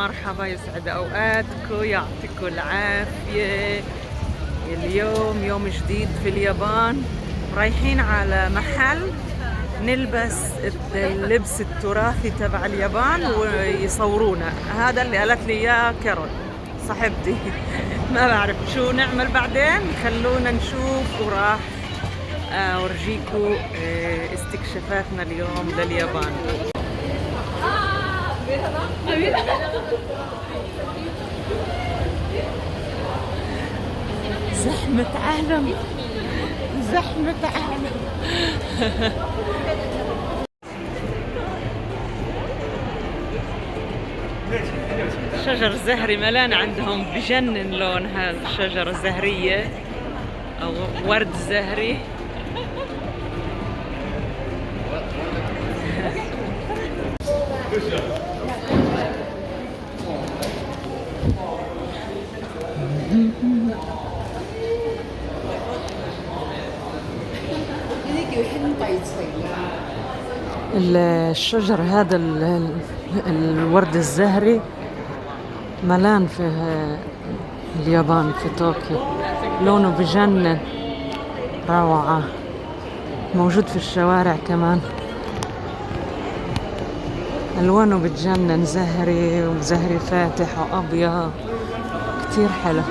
مرحبا، يسعد أوقاتكم، يعطيكم العافية. اليوم يوم جديد في اليابان، رايحين على محل نلبس اللبس التراثي تبع اليابان ويصورونا. هذا اللي قالت لي إياه كارول صاحبتي. ما بعرف شو نعمل بعدين، خلونا نشوف وراح أورجيكم استكشافاتنا اليوم لليابان. زحمة عالم، زحمة عالم. شجر زهري ملان عندهم، بجنن لون هذا الشجرة زهرية أو ورد زهري. الشجر هذا الورد الزهري ملان في اليابان في طوكيو، لونه بجنن، روعة، موجود في الشوارع كمان، ألوانه بتجنن، زهري وزهري فاتح وأبيض، كتير حلو.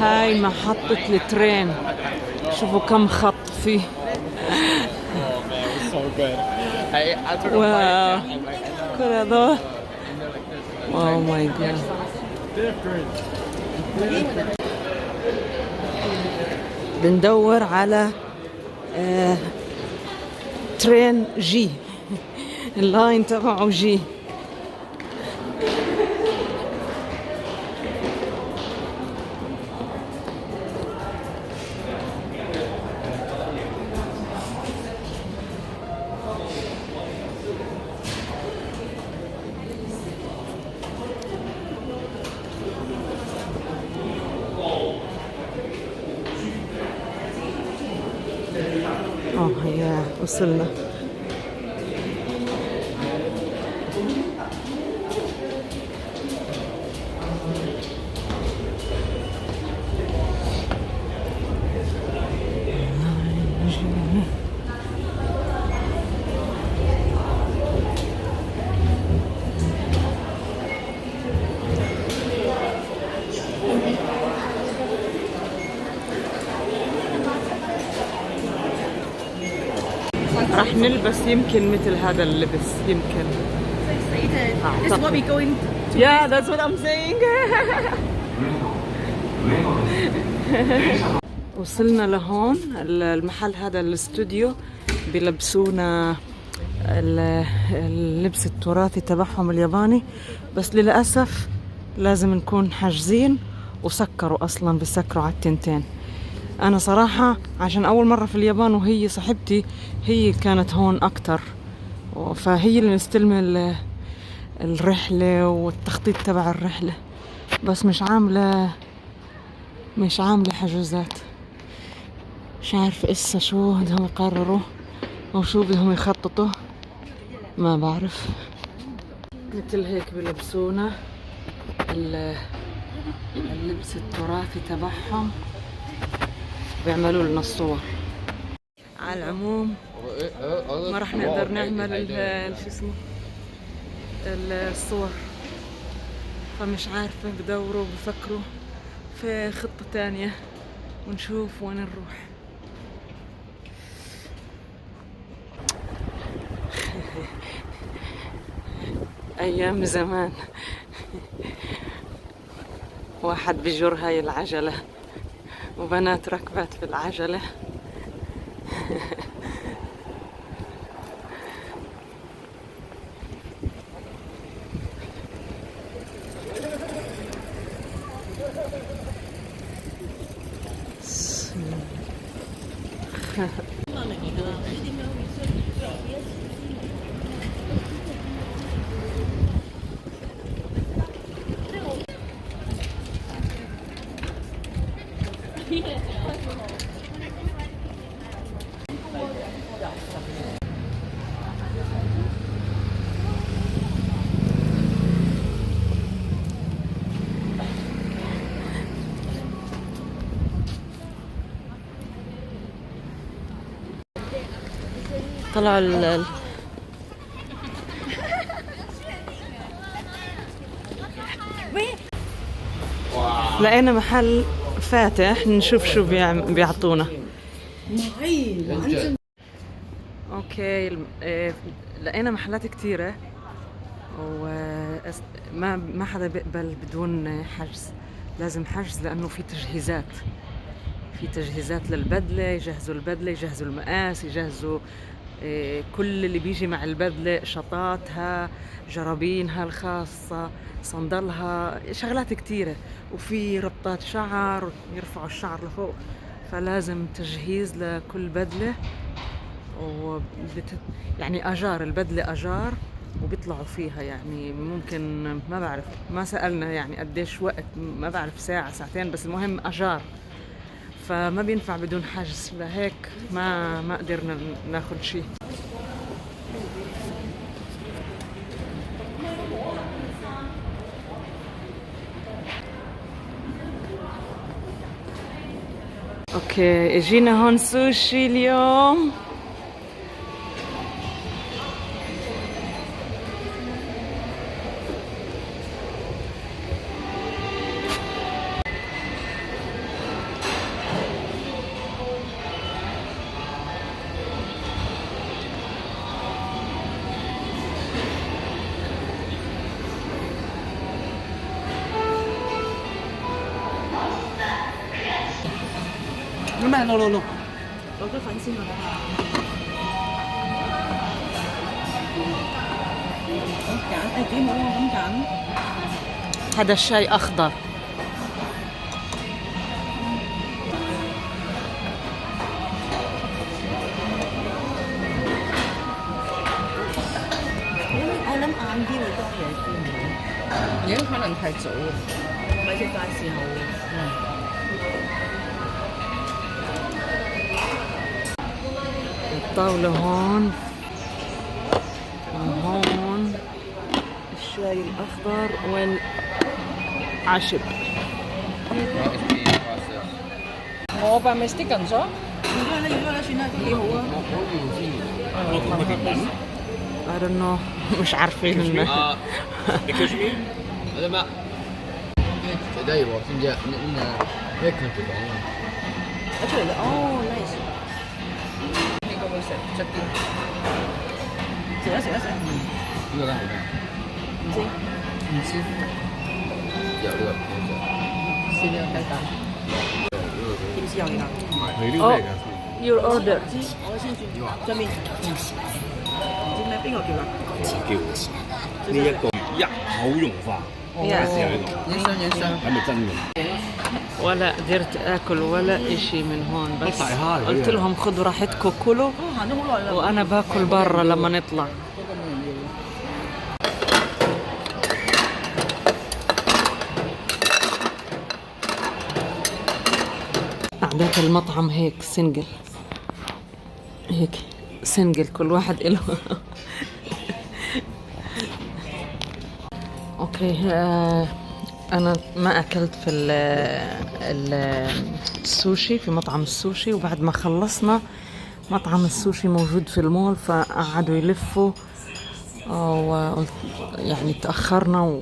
هاي محطة الترين، شوفوا كم خط فيه. واو، كل هذول، اوه ماي جاد. بندور على ترين جي، اللاين تبعه جي. هيا وصلنا. راح نلبس يمكن مثل هذا اللبس، يمكن. This is what we going to. Yeah, that's what I'm saying. وصلنا لهون المحل هذا الاستوديو، بيلبسونا اللبس التراثي تبعهم الياباني، بس للأسف لازم نكون حاجزين، وسكروا أصلا، بيسكروا على التنتين. أنا صراحة عشان أول مرة في اليابان، وهي صاحبتي هي كانت هون أكتر، فهي اللي مستلمة الرحلة والتخطيط تبع الرحلة، بس مش عاملة حجوزات. مش عارفة إسا شو بدهم يقرروا أو شو بدهم يخططوا، ما بعرف. مثل هيك بلبسونا اللبس التراثي تبعهم، بيعملوا لنا الصور. على العموم ما راح نقدر نعمل شو اسمه الصور، فمش عارفة، بدوروا بفكروا في خطة تانية ونشوف وين نروح. أيام زمان. واحد بجر هاي العجلة وبنات ركبت في العجلة. طلعوا لقينا محل فاتح، نشوف شو بيعطونا. اوكي، لقينا محلات كتيرة وما حدا بيقبل بدون حجز، لازم حجز لأنه في تجهيزات للبدلة، يجهزوا البدلة، يجهزوا المقاس، يجهزوا كل اللي بيجي مع البدلة، شطاتها، جرابينها الخاصة، صندلها، شغلات كتيرة، وفي ربطات شعر، يرفعوا الشعر لفوق، فلازم تجهيز لكل بدلة. يعني أجار البدلة أجار وبيطلعوا فيها، يعني ممكن ما بعرف، ما سألنا يعني قديش وقت، ما بعرف ساعة ساعتين، بس المهم أجار، فما بينفع بدون حجز، لهيك ما قدرنا ناخد شيء. اوكي، اجينا هون سوشي اليوم. No. 攞咗粉先啊！咁揀誒幾好啊！咁揀。 هذا الشاي أخضر.我諗晏啲會多嘢先。而家可能太早啊，咪食飯時候。الطاولة هون وهون الشاي الأخضر والعشب. 我份咪 stick 緊咗。要啦，算啦，都幾好啊。I don't know. مش عارفين إنه係嘛？最低喎，知唔知啊？呢近條講啊。攞出嚟啦，哦，nice。呢個會食出啲。食。呢個咧係咩？唔知。有呢個試呢個雞蛋。點知有嘢㗎？係呢個咩㗎？ Your order. 我先轉上面。唔知咩？邊個叫㗎？叫呢一個一口溶化。影相。係咪真嘅？ولا قدرت اكل ولا اشي من هون، بس طيحان. قلت لهم خذوا راحتكم كلوا 行咗好耐啦。 وانا باكل برا لما نطلع. قعدات المطعم هيك سنجل، هيك سنجل، كل واحد إله. اوكي، انا ما اكلت في السوشي، في مطعم السوشي، وبعد ما خلصنا مطعم السوشي موجود في المول، فقعدوا يلفوا وقلت يعني تأخرنا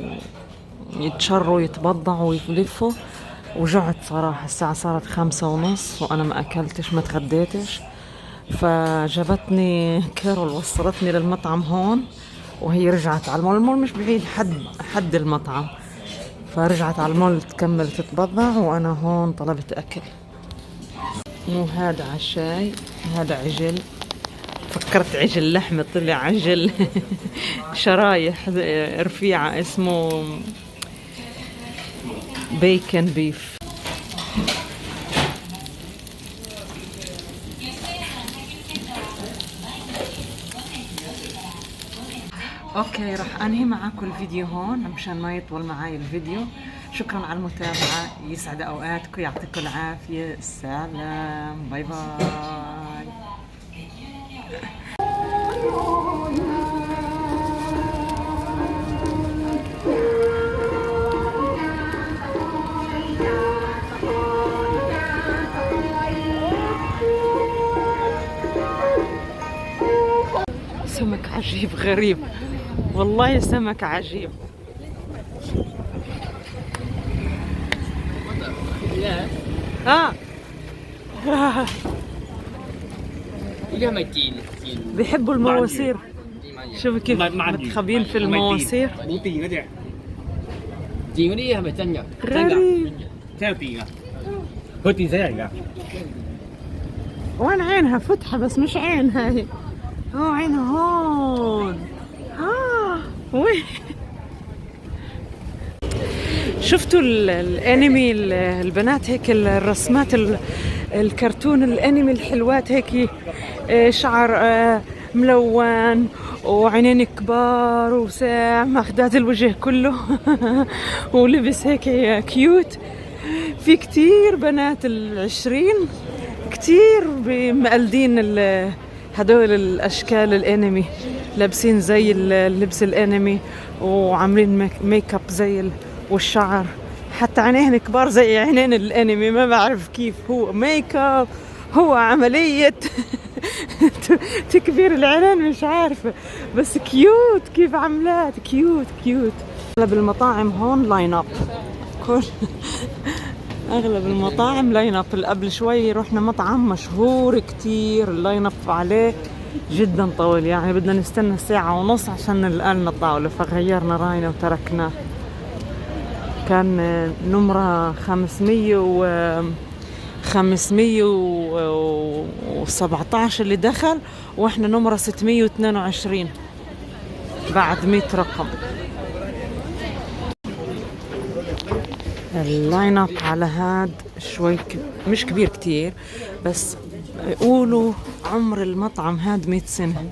ويتشروا يتبضعوا ويلفوا، وجعت صراحة. الساعة صارت 5:30 وأنا ما أكلتش ما تغديتش، فجابتني كارول وصلتني للمطعم هون وهي رجعت على المول مش بعيد حد المطعم، فرجعت على المول تكمل تتبضع، وأنا هون طلبت أكل. مو هذا عشاي، هذا عجل، فكرت عجل لحمة طلع عجل شرايح رفيعة، اسمه بيكن بيف. اوكي، راح انهي معاكم الفيديو هون مشان ما يطول معاي الفيديو. شكرا على المتابعة، يسعد اوقاتكم، يعطيكم العافية، سلام، باي باي. سمك عجيب غريب، والله سمك عجيب. بيحبوا المواسير، شوفوا كيف متخبين في المواسير. غريب. وين عينها؟ فتحة بس مش عين هاي. عينها هون. وين؟ شفتوا الانمي البنات هيك، الرسمات الكرتون الانمي الحلوات هيك، شعر ملون وعينين كبار وساع ماخدات الوجه كله ولبس هيك كيوت. في كتير بنات العشرين كتير مقلدين هدول الاشكال الانمي، لابسين زي اللبس الانمي وعاملين ميك اب زي والشعر، حتى عينيهن كبار زي عينين الانمي. ما بعرف كيف هو ميك اب، هو عملية تكبير العينين، مش عارفة، بس كيوت كيف عملات، كيوت. اغلب المطاعم هون لاين اب، اغلب المطاعم لاين اب. قبل شوي رحنا مطعم مشهور كتير، اللاين اب عليه جدا طويل، يعني بدنا نستنى ساعة ونص عشان نلقالنا الطاولة، فغيرنا راينا وتركناه. كان نمرة 517 اللي دخل، واحنا نمرة 622 بعد 100 رقم. اللاين اب على هاد شوي مش كبير كتير، بس يقولوا عمر المطعم هاد 100 سنة.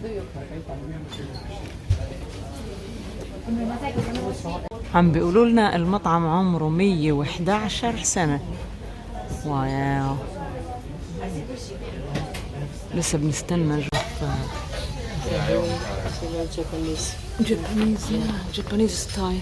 عم بيقولوا لنا المطعم عمره 111 سنة. واو، لسه بنستنى نشوف جابانيز ستايل.